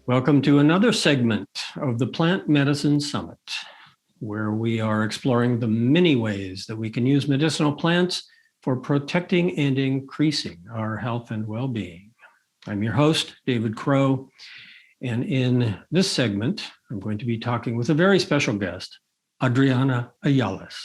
Welcome to another segment of the Plant Medicine Summit, where we are exploring the many ways that we can use medicinal plants for protecting and increasing our health and well-being. I'm your host, David Crow, and in this segment, I'm going to be talking with a very special guest, Adriana Ayales.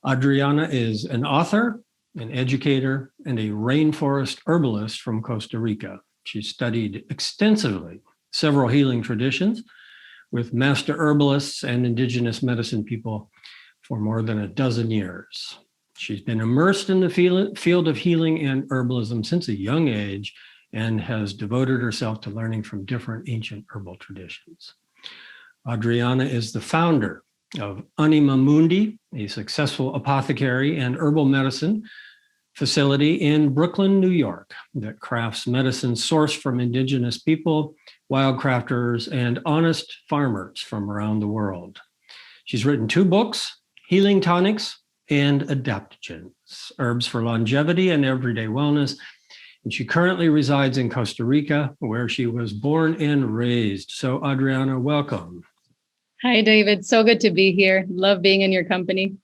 Adriana is an author, an educator, and a rainforest herbalist from Costa Rica. She studied extensively several healing traditions with master herbalists and indigenous medicine people for more than a dozen years. She's been immersed in the field of healing and herbalism since a young age and has devoted herself to learning from different ancient herbal traditions. Adriana is the founder of Anima Mundi, a successful apothecary and herbal medicine facility in Brooklyn, New York, that crafts medicine sourced from indigenous people, wildcrafters, and honest farmers from around the world. She's written 2 books, Healing Tonics and Adaptogens, Herbs for Longevity and Everyday Wellness. And she currently resides in Costa Rica, where she was born and raised. So Adriana, welcome. Hi, David. So good to be here. Love being in your company.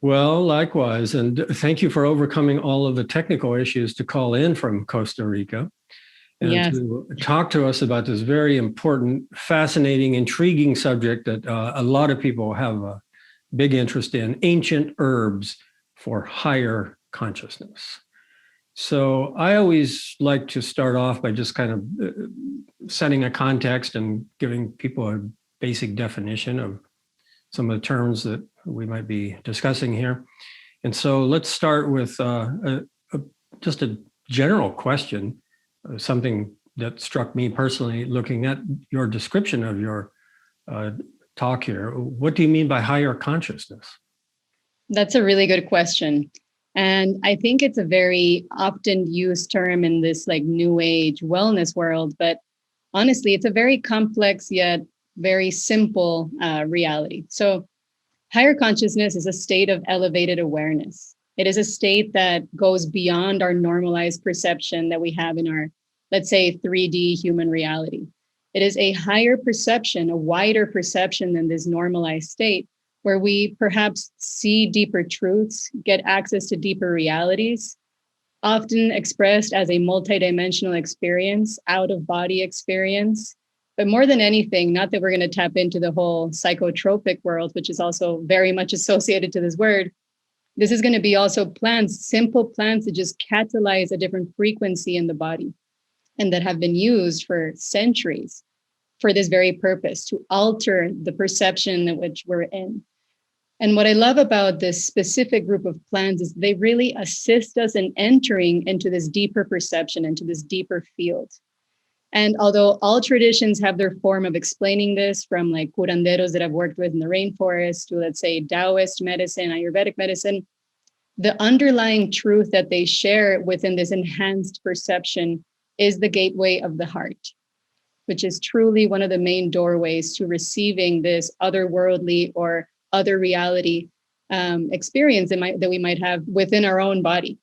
Well, likewise. And thank you for overcoming all of the technical issues to call in from Costa Rica and to talk to us about this very important, fascinating, intriguing subject that a lot of people have a big interest in, ancient herbs for higher consciousness. So I always like to start off by just kind of setting a context and giving people a basic definition of some of the terms that we might be discussing here. And so let's start with just a general question, something that struck me personally looking at your description of your talk here. What do you mean by higher consciousness? That's a really good question. And I think it's a very often used term in this like new age wellness world, but honestly, it's a very complex yet very simple reality. So higher consciousness is a state of elevated awareness. It is a state that goes beyond our normalized perception that we have in our, let's say, 3D human reality. It is a higher perception, a wider perception than this normalized state, where we perhaps see deeper truths, get access to deeper realities, often expressed as a multidimensional experience, out-of-body experience. But more than anything, not that we're going to tap into the whole psychotropic world, which is also very much associated to this word. This is going to be also plants, simple plants that just catalyze a different frequency in the body and that have been used for centuries for this very purpose, to alter the perception in which we're in. And what I love about this specific group of plants is they really assist us in entering into this deeper perception, into this deeper field. And although all traditions have their form of explaining this, from like curanderos that I've worked with in the rainforest to, let's say, Taoist medicine, Ayurvedic medicine, the underlying truth that they share within this enhanced perception is the gateway of the heart, which is truly one of the main doorways to receiving this otherworldly or other reality experience that we might have within our own body,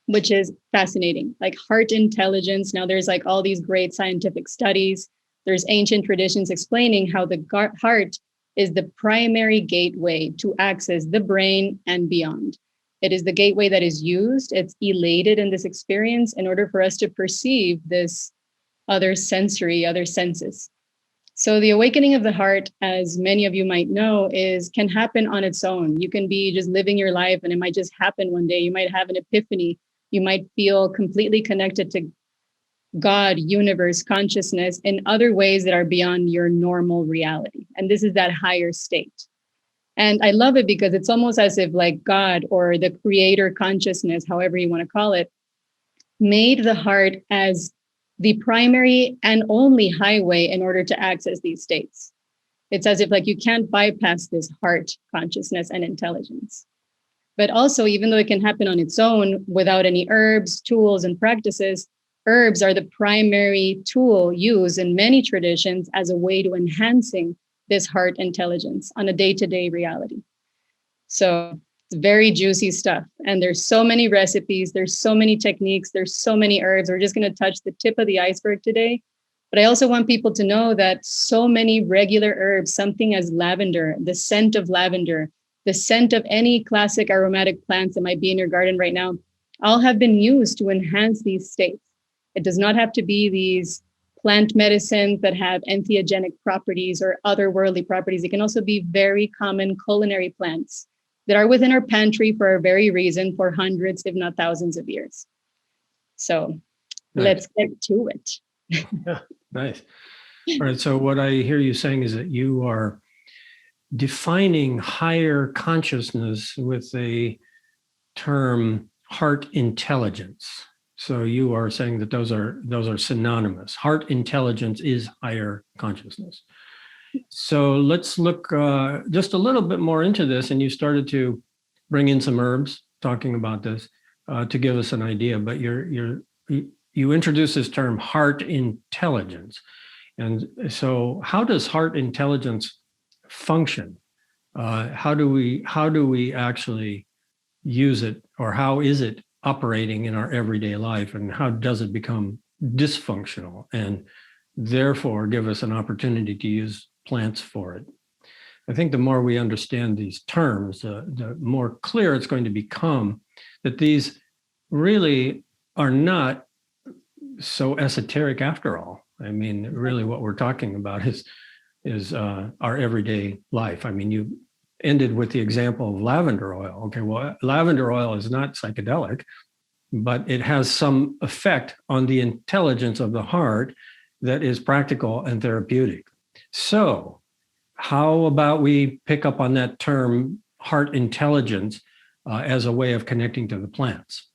which is fascinating. Like heart intelligence. Now there's like all these great scientific studies. There's ancient traditions explaining how the heart is the primary gateway to access the brain and beyond. It is the gateway that is used. It's elated in this experience in order for us to perceive this other senses. So the awakening of the heart, as many of you might know, can happen on its own. You can be just living your life and it might just happen one day. You might have an epiphany. You might feel completely connected to God, universe, consciousness in other ways that are beyond your normal reality. And this is that higher state. And I love it because it's almost as if like God or the creator consciousness, however you want to call it, made the heart as the primary and only highway in order to access these states. It's as if like you can't bypass this heart consciousness and intelligence. But also, even though it can happen on its own without any herbs, tools, and practices, herbs are the primary tool used in many traditions as a way to enhancing this heart intelligence on a day-to-day reality. So It's very juicy stuff. And there's so many recipes, there's so many techniques, there's so many herbs. We're just going to touch the tip of the iceberg today. But I also want people to know that so many regular herbs, something as lavender, the scent of lavender, the scent of any classic aromatic plants that might be in your garden right now, all have been used to enhance these states. It does not have to be these plant medicines that have entheogenic properties or otherworldly properties. It can also be very common culinary plants that are within our pantry for a very reason for hundreds, if not thousands of years. So Let's get to it. Yeah, nice. All right. So what I hear you saying is that you are defining higher consciousness with a term heart intelligence. So you are saying that those are synonymous. Heart intelligence is higher consciousness. So let's look just a little bit more into this. And you started to bring in some herbs talking about this to give us an idea. But you introduced this term heart intelligence. And so how does heart intelligence function? How do we actually use it, or how is it operating in our everyday life, and how does it become dysfunctional and therefore give us an opportunity to use plants for it? I think the more we understand these terms, the more clear it's going to become that these really are not so esoteric after all. I mean, really what we're talking about is our everyday life. I mean, you ended with the example of lavender oil. Okay, well, lavender oil is not psychedelic, but it has some effect on the intelligence of the heart that is practical and therapeutic. So how about we pick up on that term heart intelligence as a way of connecting to the plants?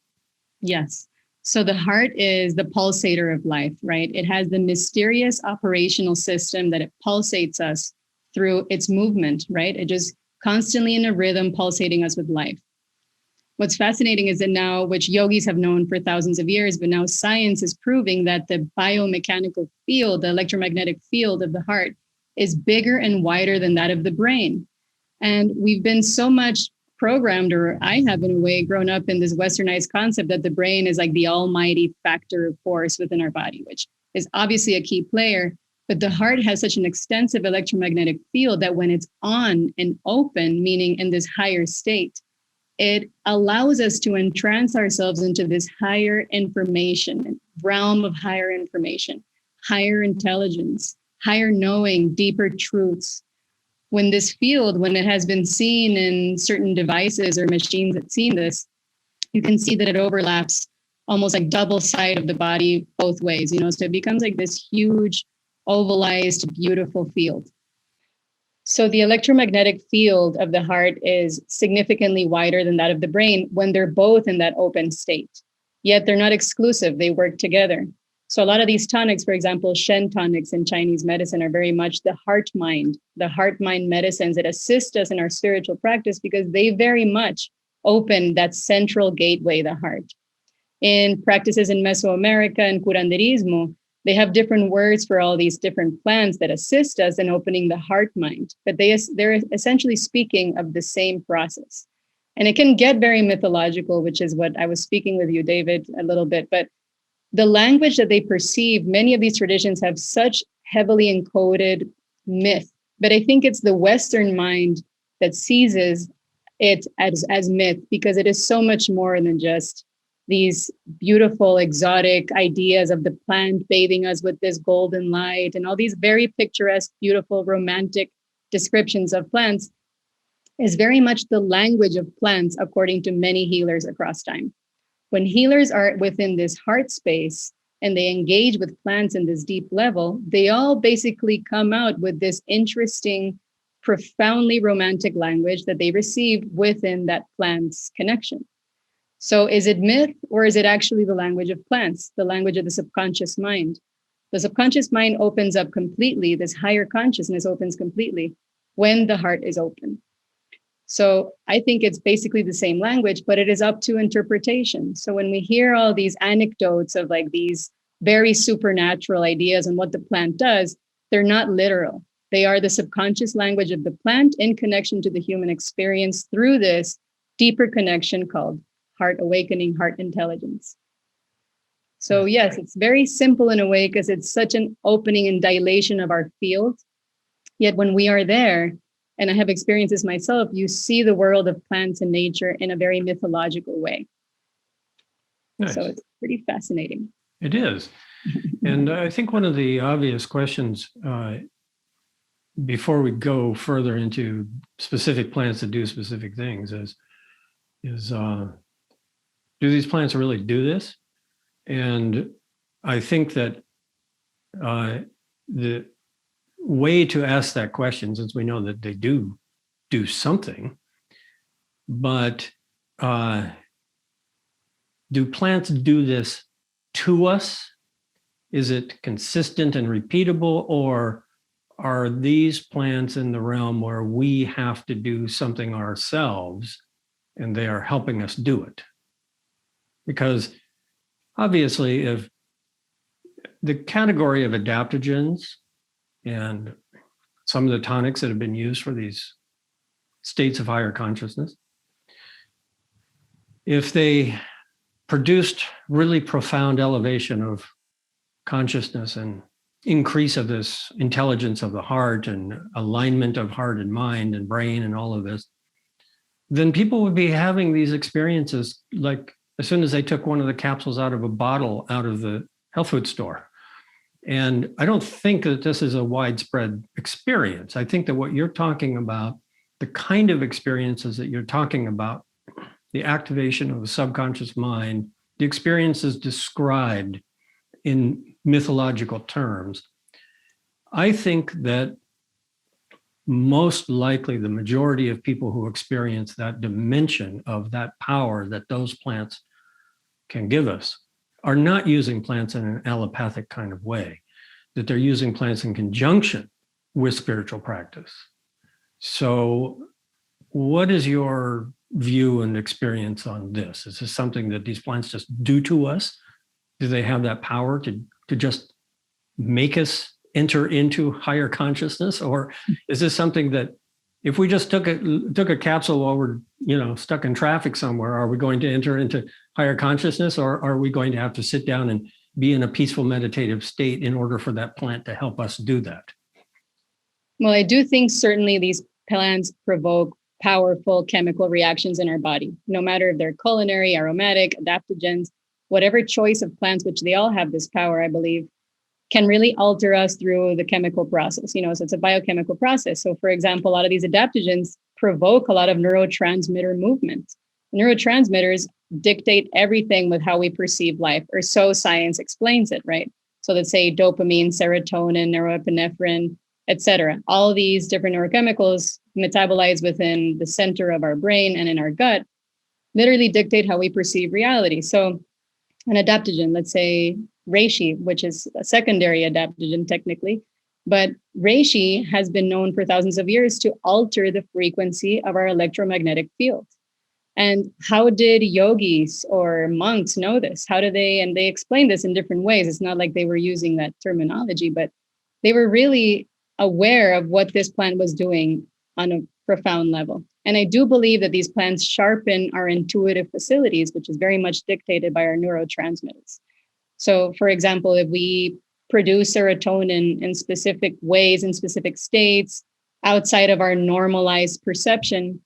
Yes. So the heart is the pulsator of life, right? It has the mysterious operational system that it pulsates us through its movement, right? It just constantly in a rhythm pulsating us with life. What's fascinating is that now, which yogis have known for thousands of years, but now science is proving that the biomechanical field, the electromagnetic field of the heart is bigger and wider than that of the brain. And we've been so much programmed, or I have in a way grown up in this westernized concept that the brain is like the almighty factor of force within our body, which is obviously a key player. But the heart has such an extensive electromagnetic field that when it's on and open, meaning in this higher state, it allows us to entrance ourselves into this higher information, realm of higher information, higher intelligence, higher knowing, deeper truths. When this field, when it has been seen in certain devices or machines that seen this, you can see that it overlaps almost like double side of the body both ways, so it becomes like this huge, ovalized, beautiful field. So the electromagnetic field of the heart is significantly wider than that of the brain when they're both in that open state. Yet they're not exclusive, they work together. So a lot of these tonics, for example, Shen tonics in Chinese medicine are very much the heart-mind medicines that assist us in our spiritual practice because they very much open that central gateway, the heart. In practices in Mesoamerica and curanderismo, they have different words for all these different plants that assist us in opening the heart-mind, but they're essentially speaking of the same process. And it can get very mythological, which is what I was speaking with you, David, a little bit, but the language that they perceive, many of these traditions have such heavily encoded myth, but I think it's the Western mind that seizes it as myth because it is so much more than just these beautiful, exotic ideas of the plant bathing us with this golden light and all these very picturesque, beautiful, romantic descriptions of plants is very much the language of plants, according to many healers across time. When healers are within this heart space and they engage with plants in this deep level, they all basically come out with this interesting, profoundly romantic language that they receive within that plant's connection. So is it myth or is it actually the language of plants, the language of the subconscious mind? The subconscious mind opens up completely, this higher consciousness opens completely when the heart is open. So I think it's basically the same language, but it is up to interpretation. So when we hear all these anecdotes of like these very supernatural ideas on what the plant does, they're not literal. They are the subconscious language of the plant in connection to the human experience through this deeper connection called heart awakening, heart intelligence. So yes, it's very simple in a way because it's such an opening and dilation of our field. Yet when we are there, and I have experiences myself, you see the world of plants and nature in a very mythological way. Nice. So it's pretty fascinating. It is. And I think one of the obvious questions before we go further into specific plants that do specific things is do these plants really do this? And I think that the way to ask that question, since we know that they do something, but do plants do this to us? Is it consistent and repeatable, or are these plants in the realm where we have to do something ourselves and they are helping us do it? Because obviously, if the category of adaptogens and some of the tonics that have been used for these states of higher consciousness, if they produced really profound elevation of consciousness and increase of this intelligence of the heart and alignment of heart and mind and brain and all of this, then people would be having these experiences like as soon as they took one of the capsules out of a bottle out of the health food store. And I don't think that this is a widespread experience. I think that what you're talking about, the kind of experiences that you're talking about, the activation of the subconscious mind, the experiences described in mythological terms, I think that most likely the majority of people who experience that dimension of that power that those plants can give us are not using plants in an allopathic kind of way, that they're using plants in conjunction with spiritual practice. So what is your view and experience on this? Is this something that these plants just do to us? Do they have that power to just make us enter into higher consciousness? Or is this something that if we just took a capsule while we're stuck in traffic somewhere, are we going to enter into higher consciousness, or are we going to have to sit down and be in a peaceful meditative state in order for that plant to help us do that? Well, I do think certainly these plants provoke powerful chemical reactions in our body, no matter if they're culinary, aromatic, adaptogens, whatever choice of plants, which they all have this power, I believe, can really alter us through the chemical process. So it's a biochemical process. So for example, a lot of these adaptogens provoke a lot of neurotransmitter movement. Neurotransmitters dictate everything with how we perceive life, or so science explains it, right? So let's say dopamine, serotonin, norepinephrine, etc. All of these different neurochemicals metabolized within the center of our brain and in our gut literally dictate how we perceive reality. So an adaptogen, let's say Reishi, which is a secondary adaptogen technically, but Reishi has been known for thousands of years to alter the frequency of our electromagnetic field. And how did yogis or monks know this? How do they, and they explain this in different ways. It's not like they were using that terminology, but they were really aware of what this plant was doing on a profound level. And I do believe that these plants sharpen our intuitive facilities, which is very much dictated by our neurotransmitters. So for example, if we produce serotonin in specific ways, in specific states, outside of our normalized perception,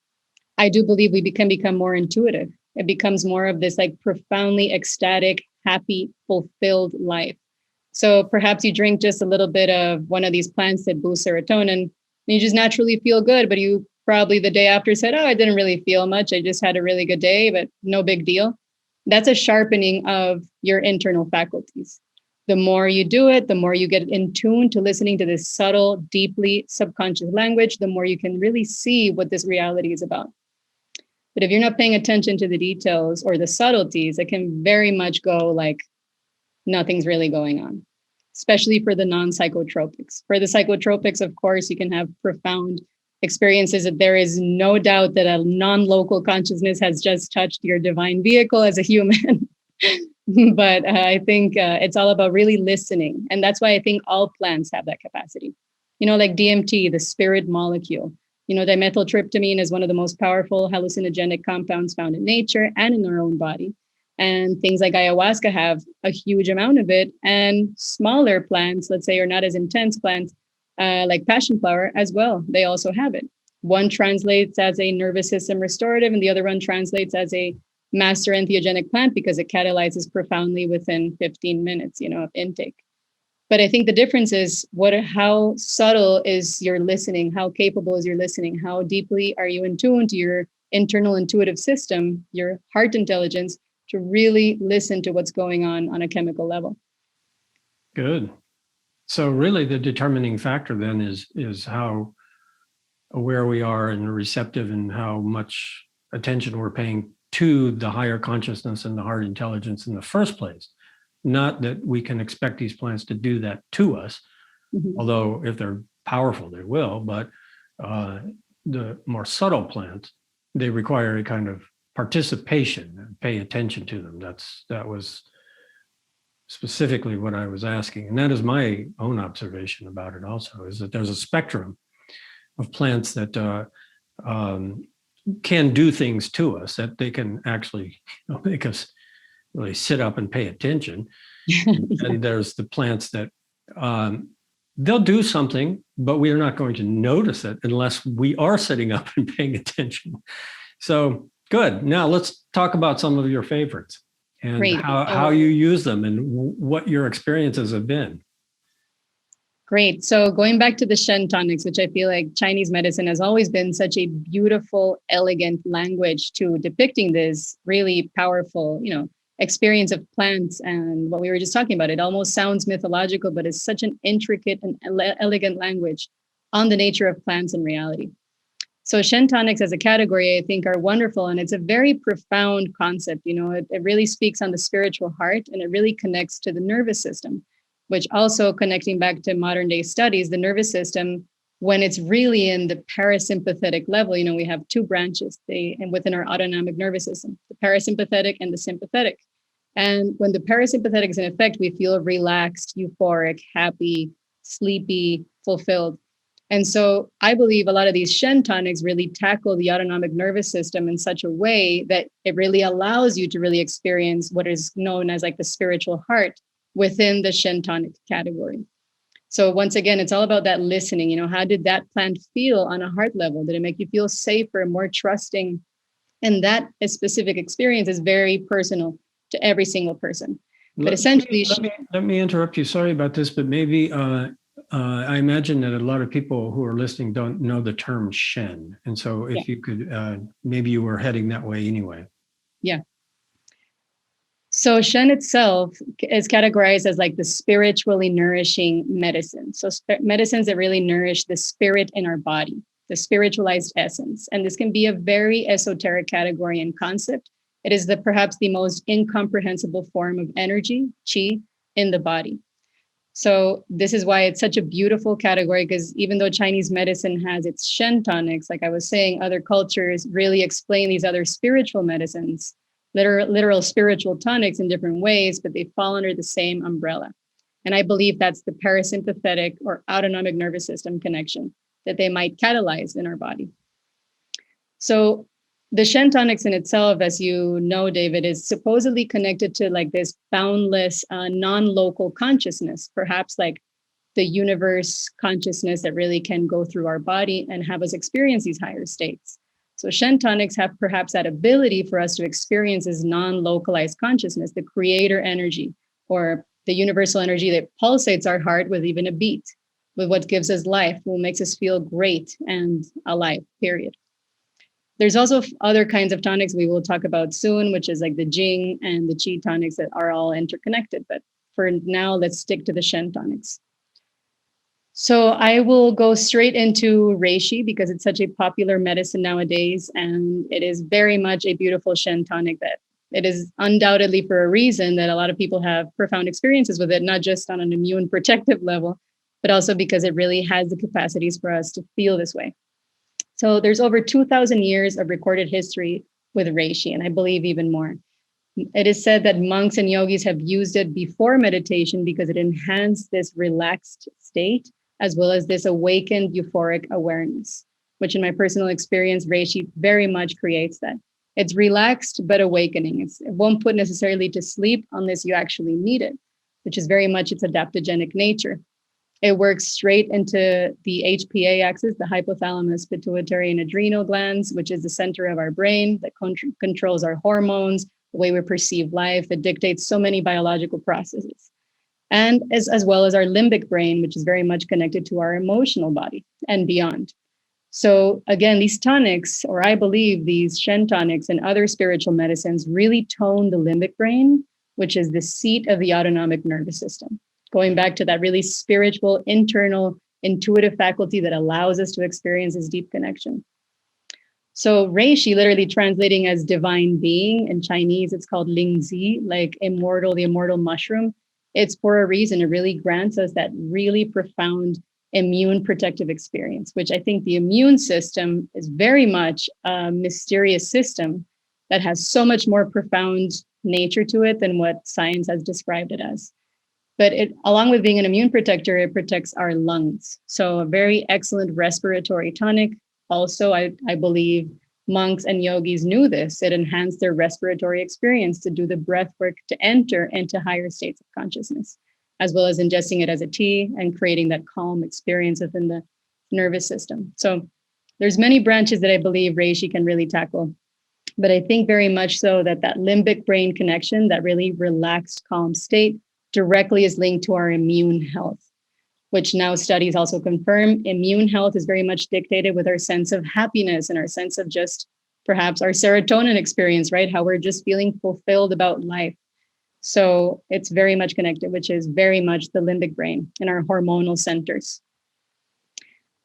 I do believe we can become more intuitive. It becomes more of this like profoundly ecstatic, happy, fulfilled life. So perhaps you drink just a little bit of one of these plants that boost serotonin, and you just naturally feel good, but you probably the day after said, oh, I didn't really feel much. I just had a really good day, but no big deal. That's a sharpening of your internal faculties. The more you do it, the more you get in tune to listening to this subtle, deeply subconscious language, the more you can really see what this reality is about. But if you're not paying attention to the details or the subtleties, it can very much go like nothing's really going on, especially for the non-psychotropics. For the psychotropics, of course, you can have profound experiences that there is no doubt that a non-local consciousness has just touched your divine vehicle as a human. But I think it's all about really listening. And that's why I think all plants have that capacity. Like DMT, the spirit molecule. Dimethyltryptamine is one of the most powerful hallucinogenic compounds found in nature and in our own body. And things like ayahuasca have a huge amount of it. And smaller plants, let's say, or not as intense plants, like passion flower as well, they also have it. One translates as a nervous system restorative, and the other one translates as a master entheogenic plant because it catalyzes profoundly within 15 minutes, of intake. But I think the difference is how subtle is your listening? How capable is your listening? How deeply are you in tune to your internal intuitive system, your heart intelligence, to really listen to what's going on a chemical level? Good. So really the determining factor then is how aware we are and receptive and how much attention we're paying to the higher consciousness and the heart intelligence in the first place. Not that we can expect these plants to do that to us, although if they're powerful, they will, but the more subtle plants, they require a kind of participation and pay attention to them. That was specifically what I was asking. And that is my own observation about it also, is that there's a spectrum of plants that can do things to us, that they can actually make us really sit up and pay attention. And there's the plants that they'll do something, but we are not going to notice it unless we are sitting up and paying attention. So good. Now let's talk about some of your favorites and how you use them and what your experiences have been. Great. So going back to the Shen tonics, which I feel like Chinese medicine has always been such a beautiful, elegant language to depicting this really powerful, experience of plants and what we were just talking about. It almost sounds mythological, but it's such an intricate and elegant language on the nature of plants and reality. So Shen tonics as a category, I think, are wonderful. And it's a very profound concept. It really speaks on the spiritual heart, and it really connects to the nervous system, which also connecting back to modern day studies, the nervous system, when it's really in the parasympathetic level, we have two branches and within our autonomic nervous system, the parasympathetic and the sympathetic. And when the parasympathetic is in effect, we feel relaxed, euphoric, happy, sleepy, fulfilled. And so I believe a lot of these Shen tonics really tackle the autonomic nervous system in such a way that it really allows you to really experience what is known as like the spiritual heart within the Shen tonic category. So once again, it's all about that listening. How did that plant feel on a heart level? Did it make you feel safer, more trusting? And that specific experience is very personal to every single person. But essentially, let me interrupt you. Sorry about this, but maybe I imagine that a lot of people who are listening don't know the term Shen. And so if you could, maybe you were heading that way anyway. Yeah. So Shen itself is categorized as like the spiritually nourishing medicine. So medicines that really nourish the spirit in our body, the spiritualized essence. And this can be a very esoteric category and concept. It is perhaps the most incomprehensible form of energy, qi, in the body. So this is why it's such a beautiful category, because even though Chinese medicine has its Shen tonics, like I was saying, other cultures really explain these other spiritual medicines, literal spiritual tonics in different ways, but they fall under the same umbrella. And I believe that's the parasympathetic or autonomic nervous system connection that they might catalyze in our body. So the Shen tonics in itself, as you know, David, is supposedly connected to like this boundless, non-local consciousness, perhaps like the universe consciousness that really can go through our body and have us experience these higher states. So Shen tonics have perhaps that ability for us to experience this non-localized consciousness, the creator energy, or the universal energy that pulsates our heart with even a beat, with what gives us life, what makes us feel great and alive, period. There's also other kinds of tonics we will talk about soon, which is like the Jing and the Qi tonics that are all interconnected. But for now, let's stick to the Shen tonics. So I will go straight into Reishi because it's such a popular medicine nowadays. And it is very much a beautiful Shen tonic that it is undoubtedly for a reason that a lot of people have profound experiences with it, not just on an immune protective level, but also because it really has the capacities for us to feel this way. So there's over 2,000 years of recorded history with Reishi, and I believe even more. It is said that monks and yogis have used it before meditation because it enhanced this relaxed state, as well as this awakened euphoric awareness. which in my personal experience, Reishi very much creates that. It's relaxed, but awakening. It won't put necessarily to sleep unless you actually need it, which is very much its adaptogenic nature. It works straight into the HPA axis, the hypothalamus, pituitary, and adrenal glands, which is the center of our brain that controls our hormones, the way we perceive life, that dictates so many biological processes. And as well as our limbic brain, which is very much connected to our emotional body and beyond. So again, these tonics, or I believe these Shen tonics and other spiritual medicines really tone the limbic brain, which is the seat of the autonomic nervous system. Going back to that really spiritual, internal, intuitive faculty that allows us to experience this deep connection. So Reishi, literally translating as divine being, in Chinese, it's called Lingzi, like immortal, the immortal mushroom. It's for a reason. It really grants us that really profound immune protective experience, which I think the immune system is very much a mysterious system that has so much more profound nature to it than what science has described it as. But it, along with being an immune protector, it protects our lungs. So a very excellent respiratory tonic. Also, I believe monks and yogis knew this. It enhanced their respiratory experience to do the breath work to enter into higher states of consciousness, as well as ingesting it as a tea and creating that calm experience within the nervous system. So there's many branches that I believe Reishi can really tackle. But I think very much so that limbic brain connection, that really relaxed, calm state, directly is linked to our immune health, which now studies also confirm immune health is very much dictated with our sense of happiness and our sense of just perhaps our serotonin experience, right? How we're just feeling fulfilled about life. So it's very much connected, which is very much the limbic brain and our hormonal centers.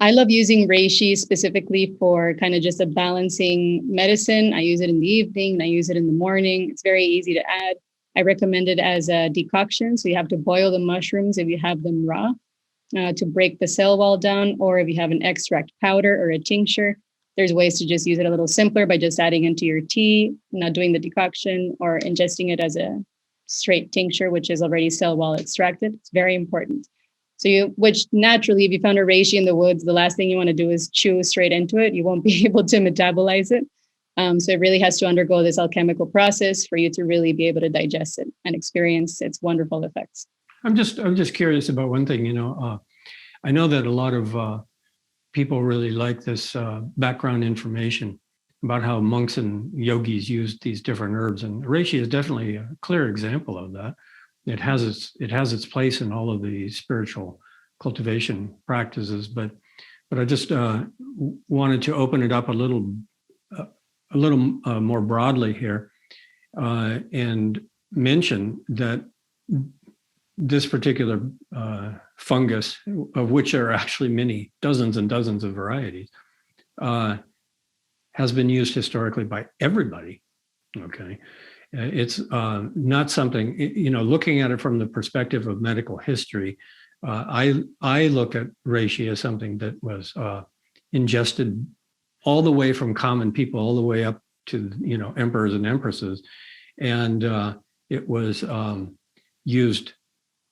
I love using Reishi specifically for kind of just a balancing medicine. I use it in the evening and I use it in the morning. It's very easy to add. I recommend it as a decoction. So you have to boil the mushrooms if you have them raw to break the cell wall down, or if you have an extract powder or a tincture. There's ways to just use it a little simpler by just adding into your tea, not doing the decoction, or ingesting it as a straight tincture, which is already cell wall extracted. It's very important. So which naturally, if you found a reishi in the woods, the last thing you want to do is chew straight into it. You won't be able to metabolize it. So it really has to undergo this alchemical process for you to really be able to digest it and experience its wonderful effects. I'm just curious about one thing. I know that a lot of people really like this background information about how monks and yogis use these different herbs, and reishi is definitely a clear example of that. It has its place in all of the spiritual cultivation practices, but I just wanted to open it up a little more broadly here and mention that this particular fungus, of which there are actually many dozens and dozens of varieties, has been used historically by everybody. Okay. It's not something, looking at it from the perspective of medical history, I look at reishi as something that was ingested all the way from common people, all the way up to, emperors and empresses. And it was used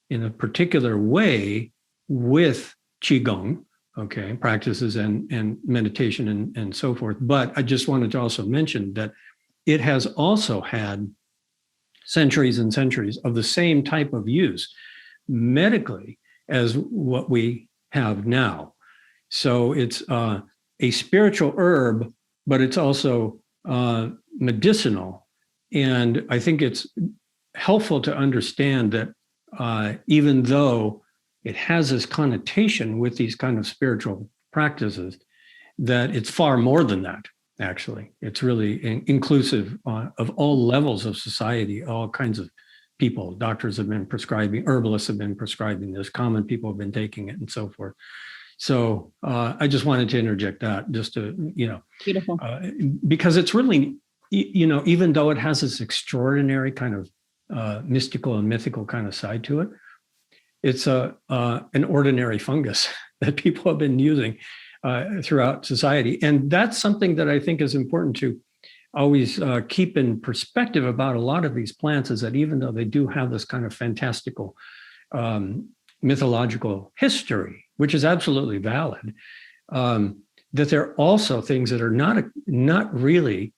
in a particular way with qigong, okay, practices and meditation and so forth. But I just wanted to also mention that it has also had centuries and centuries of the same type of use medically as what we have now. So it's a spiritual herb, but it's also medicinal. And I think it's helpful to understand that even though it has this connotation with these kind of spiritual practices, that it's far more than that. Actually, it's really inclusive of all levels of society, all kinds of people. Doctors have been prescribing, herbalists have been prescribing this, common people have been taking it, and so forth. So I just wanted to interject that, just to, Beautiful. Because it's really, even though it has this extraordinary kind of mystical and mythical kind of side to it, it's an ordinary fungus that people have been using throughout society. And that's something that I think is important to always keep in perspective about a lot of these plants, is that even though they do have this kind of fantastical mythological history, which is absolutely valid, that there are also things that are not really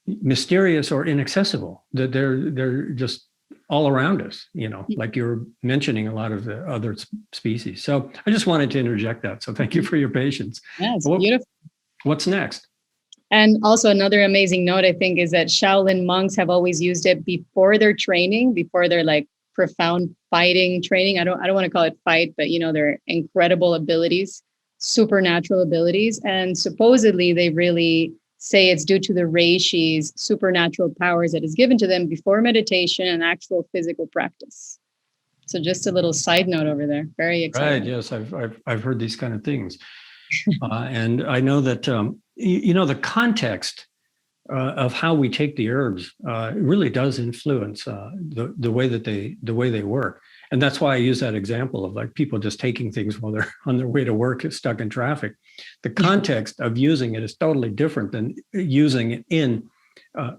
mysterious or inaccessible, that they're just all around us, like you were mentioning a lot of the other species. So I just wanted to interject that. So thank you for your patience. Yeah, it's beautiful. What's next? And also another amazing note, I think, is that Shaolin monks have always used it before their training, before their like profound fighting training. I don't want to call it fight, but their incredible abilities, supernatural abilities. And supposedly they really say it's due to the Reishi's supernatural powers that is given to them before meditation and actual physical practice. So just a little side note over there. Very exciting. Right. Yes, I've heard these kind of things, and I know that the context of how we take the herbs really does influence the way they work. And that's why I use that example of like people just taking things while they're on their way to work, stuck in traffic. The context of using it is totally different than using it in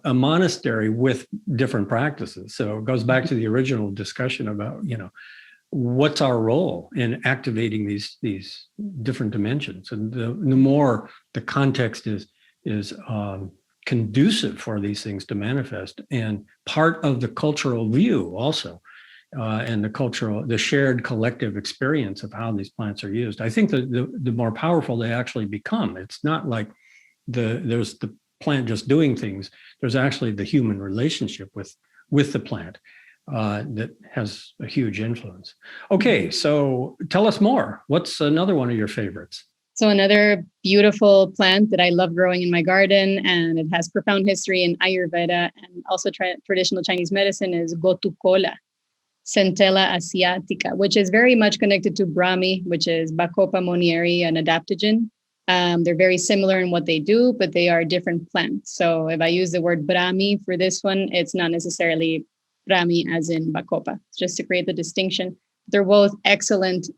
a monastery with different practices. So it goes back to the original discussion about, what's our role in activating these different dimensions. And the more the context is conducive for these things to manifest, and part of the cultural view also, and the shared collective experience of how these plants are used. I think the more powerful they actually become. It's not like there's the plant just doing things. There's actually the human relationship with the plant that has a huge influence. Okay, so tell us more. What's another one of your favorites? So another beautiful plant that I love growing in my garden, and it has profound history in Ayurveda and also traditional Chinese medicine, is Gotu kola, Centella asiatica, which is very much connected to Brahmi, which is Bacopa monieri, an adaptogen. They're very similar in what they do, but they are different plants. So if I use the word Brahmi for this one, it's not necessarily Brahmi as in Bacopa, just to create the distinction. They're both excellent,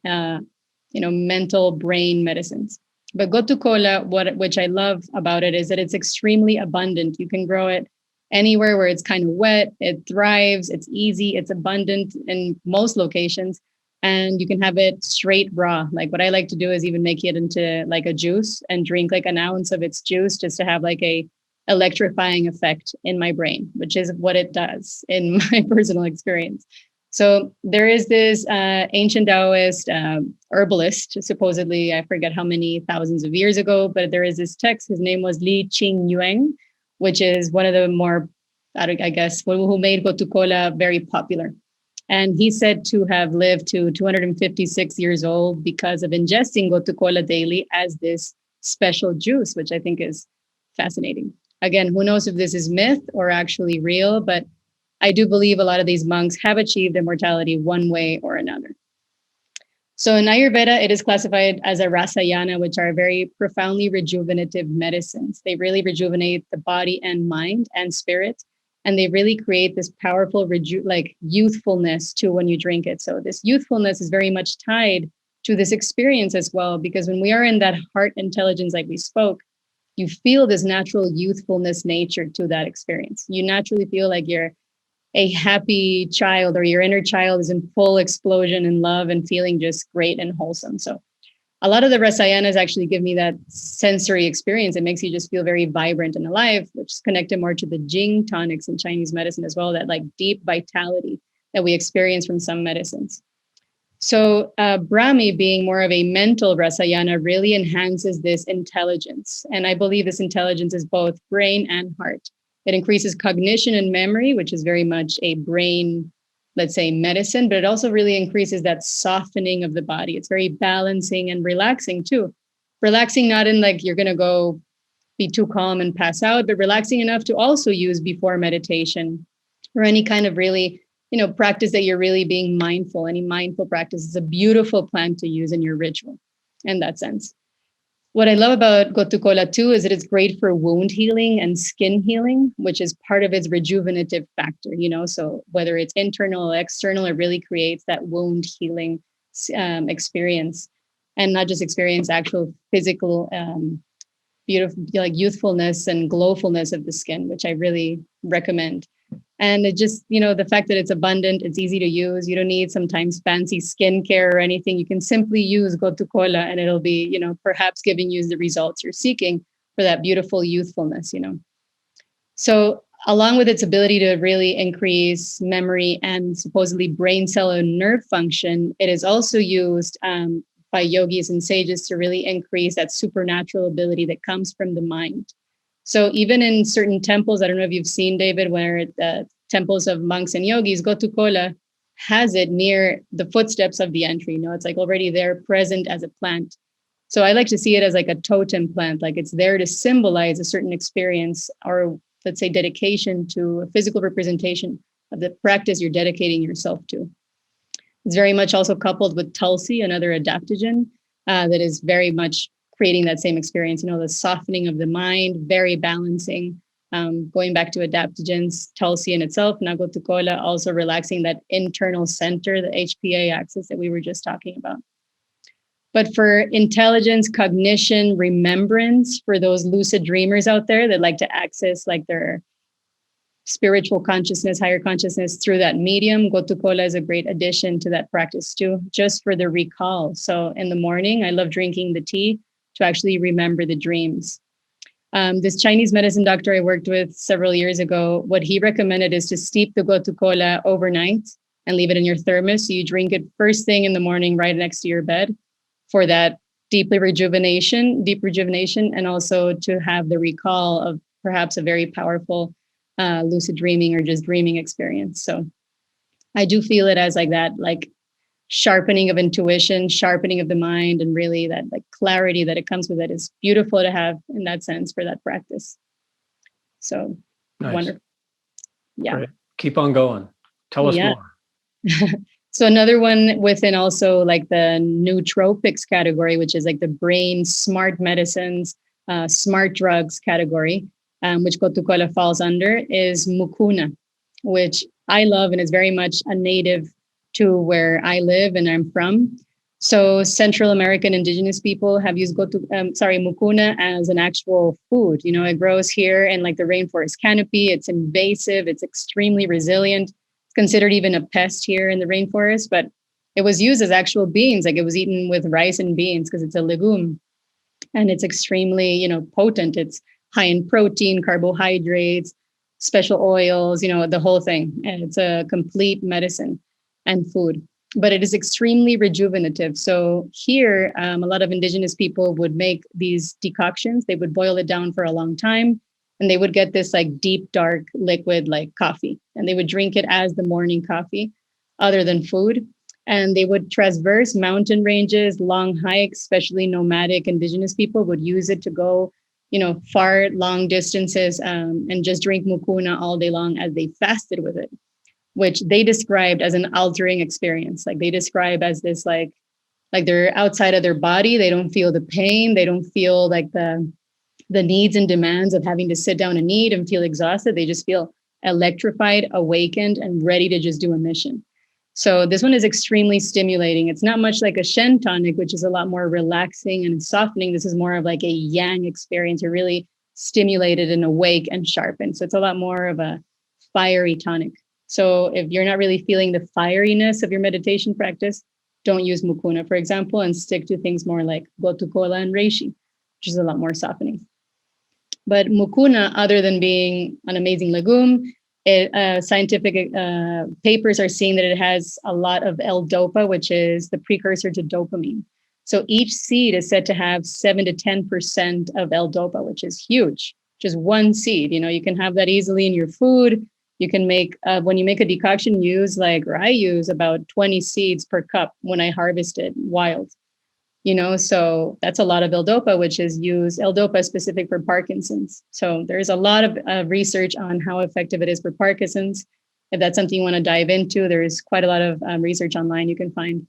mental brain medicines. But Gotu kola, which I love about it, is that it's extremely abundant. You can grow it anywhere where it's kind of wet. It thrives. It's easy. It's abundant in most locations. And you can have it straight raw. Like what I like to do is even make it into like a juice and drink like an ounce of its juice just to have like a electrifying effect in my brain, which is what it does in my personal experience. So there is this ancient Taoist herbalist, supposedly, I forget how many thousands of years ago, but there is this text. His name was Li Qing Yuan, which is one of the more, I guess, who made Gotu kola very popular. And he's said to have lived to 256 years old because of ingesting Gotu kola daily as this special juice, which I think is fascinating. Again, who knows if this is myth or actually real, but I do believe a lot of these monks have achieved immortality one way or another. So in Ayurveda, it is classified as a rasayana, which are very profoundly rejuvenative medicines. They really rejuvenate the body and mind and spirit. And they really create this powerful youthfulness too when you drink it. So this youthfulness is very much tied to this experience as well, because when we are in that heart intelligence, like we spoke, you feel this natural youthfulness nature to that experience. You naturally feel like you're a happy child, or your inner child is in full explosion in love and feeling just great and wholesome. So a lot of the rasayanas actually give me that sensory experience. It makes you just feel very vibrant and alive, which is connected more to the Jing tonics in Chinese medicine as well, that like deep vitality that we experience from some medicines. So Brahmi, being more of a mental rasayana, really enhances this intelligence. And I believe this intelligence is both brain and heart. It increases cognition and memory, which is very much a brain, let's say, medicine, but it also really increases that softening of the body. It's very balancing and relaxing too. Relaxing not in like you're going to go be too calm and pass out, but relaxing enough to also use before meditation or any kind of really, practice that you're really being mindful. Any mindful practice is a beautiful plant to use in your ritual in that sense. What I love about Gotu kola too is that it's great for wound healing and skin healing, which is part of its rejuvenative factor, so whether it's internal or external, it really creates that wound healing experience, and not just experience, actual physical, beautiful, like youthfulness and glowfulness of the skin, which I really recommend. And it just, the fact that it's abundant, it's easy to use. You don't need sometimes fancy skincare or anything. You can simply use Gotu kola and it'll be, perhaps giving you the results you're seeking for that beautiful youthfulness. So along with its ability to really increase memory and supposedly brain cell and nerve function, it is also used by yogis and sages to really increase that supernatural ability that comes from the mind. So even in certain temples, I don't know if you've seen, David, where the temples of monks and yogis, Gotu kola has it near the footsteps of the entry. It's like already there, present as a plant. So I like to see it as like a totem plant, like it's there to symbolize a certain experience or, let's say, dedication to a physical representation of the practice you're dedicating yourself to. It's very much also coupled with tulsi, another adaptogen that is very much creating that same experience, the softening of the mind, very balancing. Going back to adaptogens, tulsi in itself, Gotu kola, also relaxing that internal center, the HPA axis that we were just talking about. But for intelligence, cognition, remembrance, for those lucid dreamers out there that like to access like their spiritual consciousness, higher consciousness through that medium, Gotu kola is a great addition to that practice too, just for the recall. So in the morning, I love drinking the tea to actually remember the dreams. This Chinese medicine doctor I worked with several years ago, what he recommended is to steep the Gotu kola overnight and leave it in your thermos. So you drink it first thing in the morning, right next to your bed, for that deep rejuvenation, and also to have the recall of perhaps a very powerful lucid dreaming or just dreaming experience. So I do feel it as like that, like sharpening of intuition, sharpening of the mind, and really that like clarity that it comes with it is beautiful to have in that sense for that practice. So nice. Wonderful. Yeah. Great. Keep on going. Tell us more. So another one within also like the nootropics category, which is like the brain smart medicines, smart drugs category, which Gotu kola falls under, is Mukuna, which I love and is very much a native to where I live and I'm from. So Central American indigenous people have used Mukuna as an actual food. It grows here in like the rainforest canopy. It's invasive. It's extremely resilient. It's considered even a pest here in the rainforest, but it was used as actual beans. Like it was eaten with rice and beans because it's a legume and it's extremely, potent. It's high in protein, carbohydrates, special oils, the whole thing. And it's a complete medicine and food, but it is extremely rejuvenative. So here, a lot of indigenous people would make these decoctions. They would boil it down for a long time and they would get this like deep, dark liquid like coffee, and they would drink it as the morning coffee other than food. And they would traverse mountain ranges, long hikes, especially nomadic indigenous people would use it to go, far, long distances and just drink Mukuna all day long as they fasted with it, which they described as an altering experience. Like they describe as this, like they're outside of their body. They don't feel the pain. They don't feel like the needs and demands of having to sit down and eat and feel exhausted. They just feel electrified, awakened, and ready to just do a mission. So this one is extremely stimulating. It's not much like a Shen tonic, which is a lot more relaxing and softening. This is more of like a yang experience. You're really stimulated and awake and sharpened. So it's a lot more of a fiery tonic. So if you're not really feeling the fieriness of your meditation practice, don't use Mukuna, for example, and stick to things more like Gotu kola and Reishi, which is a lot more softening. But Mukuna, other than being an amazing legume, scientific papers are seeing that it has a lot of L-dopa, which is the precursor to dopamine. So each seed is said to have 7 to 10% of L-dopa, which is huge. Just one seed, you can have that easily in your food. You can make, when you make a decoction, I use about 20 seeds per cup when I harvest it wild, so that's a lot of L-dopa, which is used, L-dopa specific for Parkinson's. So there's a lot of research on how effective it is for Parkinson's. If that's something you want to dive into, there's quite a lot of research online you can find.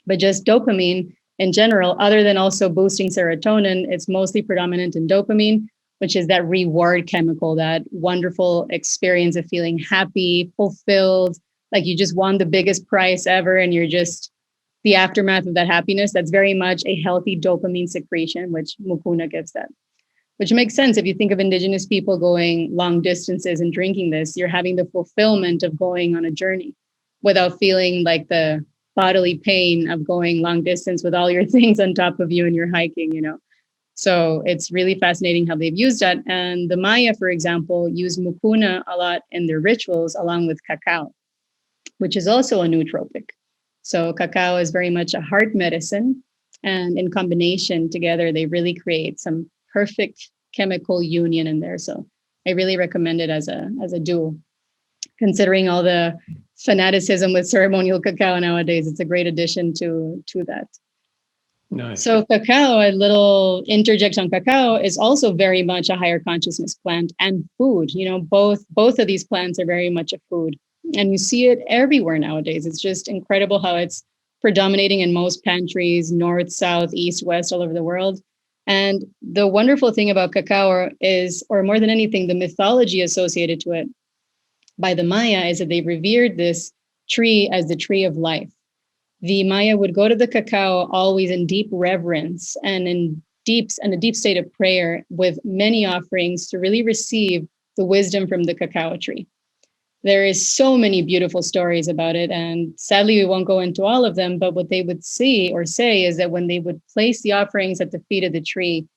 But just dopamine in general, other than also boosting serotonin, it's mostly predominant in dopamine, which is that reward chemical, that wonderful experience of feeling happy, fulfilled, like you just won the biggest prize ever. And you're just the aftermath of that happiness. That's very much a healthy dopamine secretion, which Mukuna gives that. which makes sense. If you think of indigenous people going long distances and drinking this, you're having the fulfillment of going on a journey without feeling like the bodily pain of going long distance with all your things on top of you and you're hiking, So it's really fascinating how they've used that. And the Maya, for example, use Mukuna a lot in their rituals along with cacao, which is also a nootropic. So cacao is very much a heart medicine. And in combination together, they really create some perfect chemical union in there. So I really recommend it as a duo. Considering all the fanaticism with ceremonial cacao nowadays, it's a great addition to that. Nice. So cacao, a little interject on cacao, is also very much a higher consciousness plant and food. Both of these plants are very much a food. And you see it everywhere nowadays. It's just incredible how it's predominating in most pantries, north, south, east, west, all over the world. And the wonderful thing about cacao is, or more than anything, the mythology associated to it by the Maya is that they revered this tree as the tree of life. The Maya would go to the cacao always in deep reverence and in a deep state of prayer with many offerings to really receive the wisdom from the cacao tree. There is so many beautiful stories about it, and sadly we won't go into all of them, but what they would see or say is that when they would place the offerings at the feet of the tree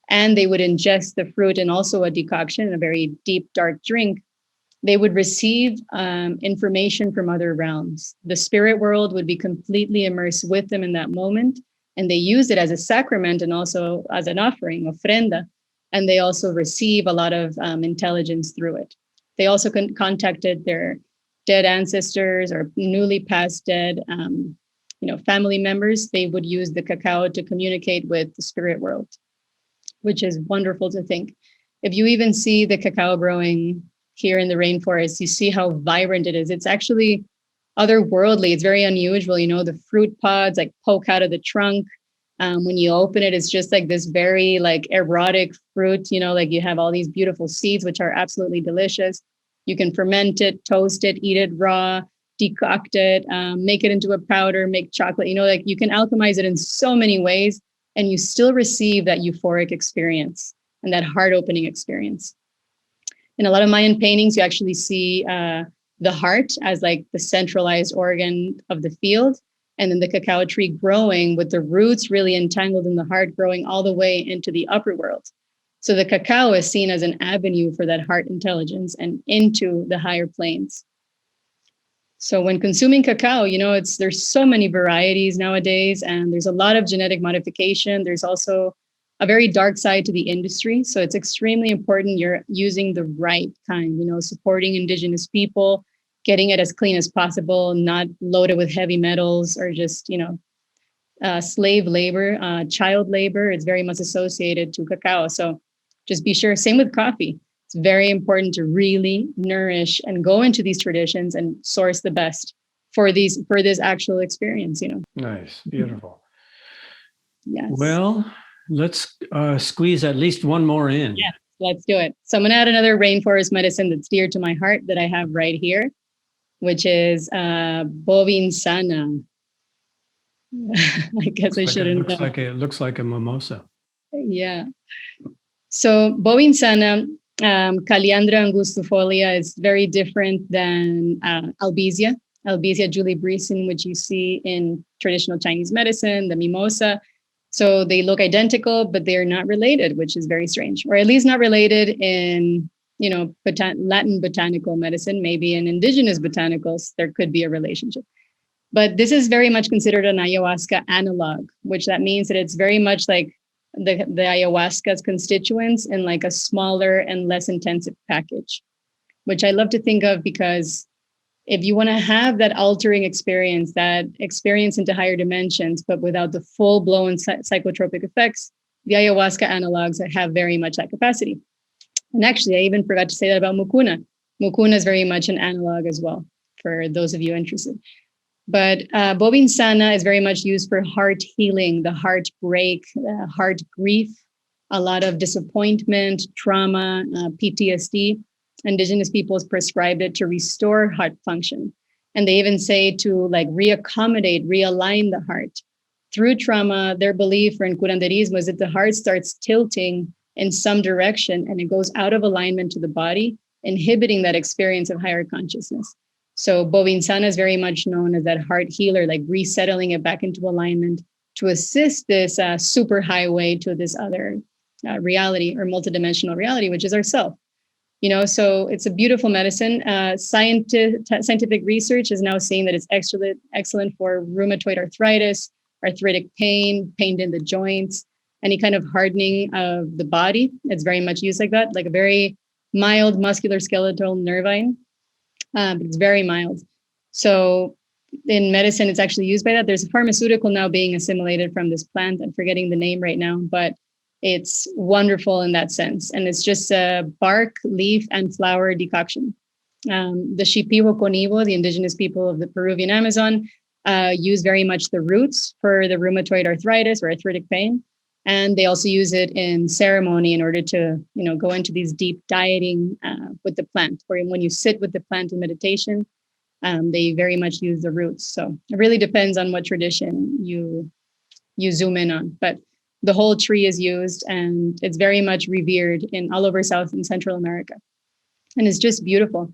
and they would ingest the fruit and also a decoction, a very deep dark drink, they would receive information from other realms. The spirit world would be completely immersed with them in that moment. And they use it as a sacrament and also as an offering, ofrenda. And they also receive a lot of intelligence through it. They also contacted their dead ancestors or newly passed dead family members. They would use the cacao to communicate with the spirit world, which is wonderful to think. If you even see the cacao growing here in the rainforest, you see how vibrant it is. It's actually otherworldly. It's very unusual. The fruit pods like poke out of the trunk. When you open it, it's just like this very like erotic fruit, like you have all these beautiful seeds, which are absolutely delicious. You can ferment it, toast it, eat it raw, decoct it, make it into a powder, make chocolate, like you can alchemize it in so many ways and you still receive that euphoric experience and that heart opening experience. In a lot of Mayan paintings, you actually see the heart as like the centralized organ of the field, and then the cacao tree growing with the roots really entangled in the heart, growing all the way into the upper world. So the cacao is seen as an avenue for that heart intelligence and into the higher planes. So when consuming cacao, there's so many varieties nowadays, and there's a lot of genetic modification. There's also a very dark side to the industry. So it's extremely important you're using the right kind, supporting indigenous people, getting it as clean as possible, not loaded with heavy metals or just, slave labor, child labor. It's very much associated to cacao. So just be sure, same with coffee. It's very important to really nourish and go into these traditions and source the best for this actual experience, Nice, beautiful. Yes. Well, let's squeeze at least one more in. Yeah, let's do it. So I'm going to add another rainforest medicine that's dear to my heart that I have right here, which is Bobinsana. I guess I shouldn't know. It looks like a mimosa. Yeah. So Bobinsana, Calliandra angustifolia is very different than Albizia julibrissin, which you see in traditional Chinese medicine, the mimosa. So they look identical, but they're not related, which is very strange, or at least not related in, Latin botanical medicine. Maybe in indigenous botanicals, there could be a relationship. But this is very much considered an ayahuasca analog, which that means that it's very much like the ayahuasca's constituents in like a smaller and less intensive package, which I love to think of because if you want to have that altering experience, that experience into higher dimensions, but without the full-blown psychotropic effects, the ayahuasca analogs have very much that capacity. And actually, I even forgot to say that about Mukuna. Mukuna is very much an analog as well, for those of you interested. But Bobinsana is very much used for heart healing, the heartbreak, heart grief, a lot of disappointment, trauma, PTSD. Indigenous peoples prescribed it to restore heart function. And they even say to like reaccommodate, realign the heart. Through trauma, their belief in curanderismo is that the heart starts tilting in some direction, and it goes out of alignment to the body, inhibiting that experience of higher consciousness. So Bobinsana is very much known as that heart healer, like resettling it back into alignment to assist this super highway to this other reality or multidimensional reality, which is ourself. So it's a beautiful medicine. Scientific research is now saying that it's excellent for rheumatoid arthritis, arthritic pain in the joints, any kind of hardening of the body. It's very much used like that, like a very mild musculoskeletal nervine, but it's very mild. So in medicine, it's actually used by that. There's a pharmaceutical now being assimilated from this plant. I'm forgetting the name right now, but it's wonderful in that sense. And it's just a bark, leaf, and flower decoction. The Shipibo Conibo, the indigenous people of the Peruvian Amazon, use very much the roots for the rheumatoid arthritis or arthritic pain. And they also use it in ceremony in order to, go into these deep dieting with the plant. Or when you sit with the plant in meditation, they very much use the roots. So it really depends on what tradition you zoom in on. But the whole tree is used, and it's very much revered in all over South and Central America. And it's just beautiful.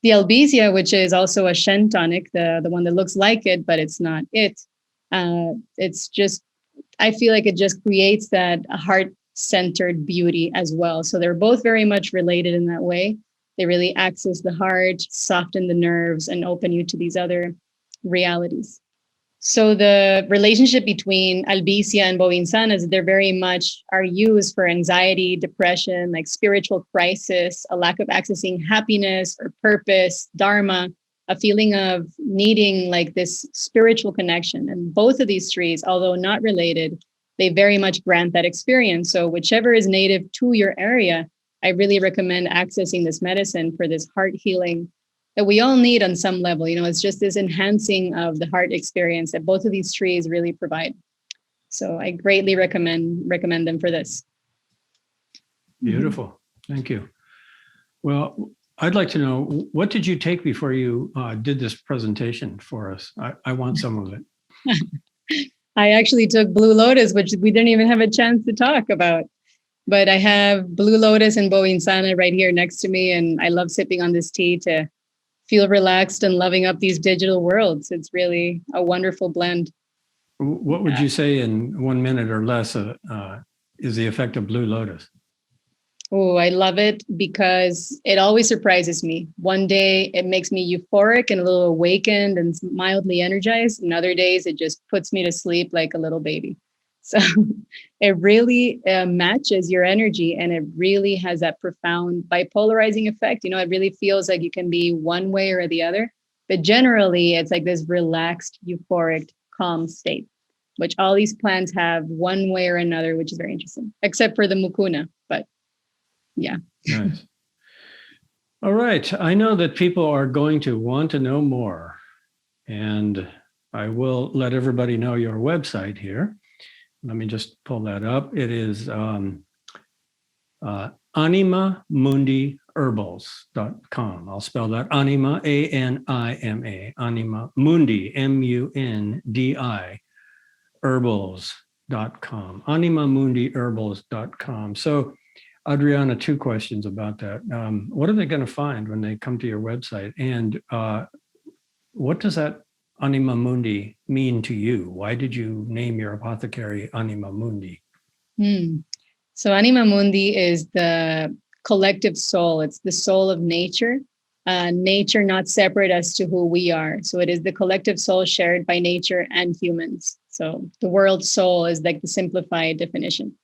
The albizia, which is also a Shen tonic, the one that looks like it, but it's not it. It's just, I feel like it just creates that heart-centered beauty as well. So they're both very much related in that way. They really access the heart, soften the nerves, and open you to these other realities. So the relationship between albizia and bobinsana is that they're very much are used for anxiety, depression, like spiritual crisis, a lack of accessing happiness or purpose, dharma, a feeling of needing like this spiritual connection. And both of these trees, although not related, they very much grant that experience. So whichever is native to your area, I really recommend accessing this medicine for this heart healing that we all need on some level. It's just this enhancing of the heart experience that both of these trees really provide. So I greatly recommend them for this. Beautiful. Thank you. Well, I'd like to know, what did you take before you did this presentation for us? I want some of it. I actually took Blue Lotus, which we didn't even have a chance to talk about. But I have Blue Lotus and Bobinsana right here next to me. And I love sipping on this tea to feel relaxed and loving up these digital worlds. It's really a wonderful blend. What would you say in 1 minute or less is the effect of Blue Lotus? Oh, I love it because it always surprises me. One day it makes me euphoric and a little awakened and mildly energized. And other days it just puts me to sleep like a little baby. So it really matches your energy, and it really has that profound bipolarizing effect. It really feels like you can be one way or the other, but generally it's like this relaxed, euphoric, calm state, which all these plants have one way or another, which is very interesting, except for the Mukuna. But yeah. Nice. All right. I know that people are going to want to know more, and I will let everybody know your website here. Let me just pull that up. It is animamundiherbals.com. I'll spell that Anima, A-N-I-M-A, Anima Mundi, M-U-N-D-I, herbals.com, animamundiherbals.com. So, Adriana, 2 questions about that. What are they going to find when they come to your website? And what does that Anima Mundi mean to you? Why did you name your apothecary Anima Mundi? So Anima Mundi is the collective soul. It's the soul of nature. Nature not separate us to who we are. So it is the collective soul shared by nature and humans. So the world soul is like the simplified definition,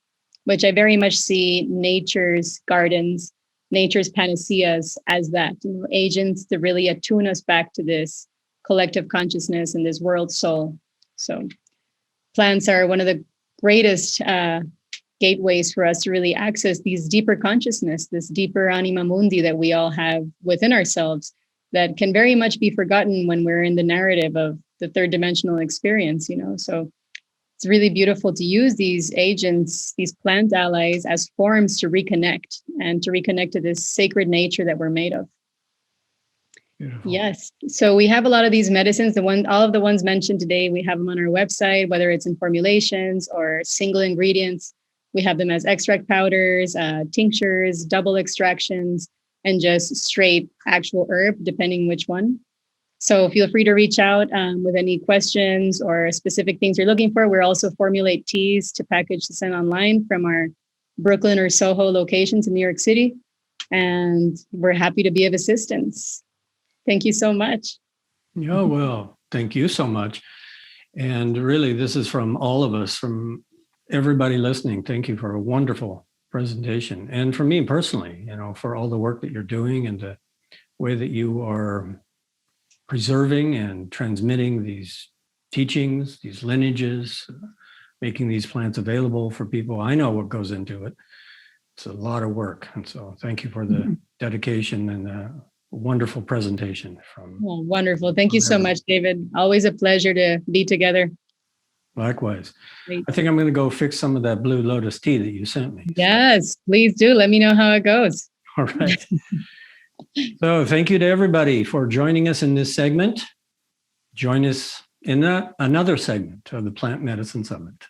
which I very much see nature's gardens, nature's panaceas as that, agents to really attune us back to this collective consciousness and this world soul. So plants are one of the greatest gateways for us to really access these deeper consciousness, this deeper anima mundi that we all have within ourselves that can very much be forgotten when we're in the narrative of the third dimensional experience, So it's really beautiful to use these agents, these plant allies as forms to reconnect to this sacred nature that we're made of. Beautiful. Yes. So we have a lot of these medicines. All of the ones mentioned today, we have them on our website, whether it's in formulations or single ingredients. We have them as extract powders, tinctures, double extractions, and just straight actual herb, depending which one. So feel free to reach out with any questions or specific things you're looking for. We also formulate teas to package to send online from our Brooklyn or Soho locations in New York City. And we're happy to be of assistance. Thank you so much. Oh, well, thank you so much. And really, this is from all of us, from everybody listening. Thank you for a wonderful presentation. And for me personally, for all the work that you're doing and the way that you are preserving and transmitting these teachings, these lineages, making these plants available for people. I know what goes into it. It's a lot of work. And so thank you for the dedication and a wonderful presentation from. Oh, wonderful. Thank you so much, David. Always a pleasure to be together. Likewise. Great. I think I'm going to go fix some of that blue lotus tea that you sent me. Yes, please do. Let me know how it goes. All right. So thank you to everybody for joining us in this segment. Join us in another segment of the Plant Medicine Summit.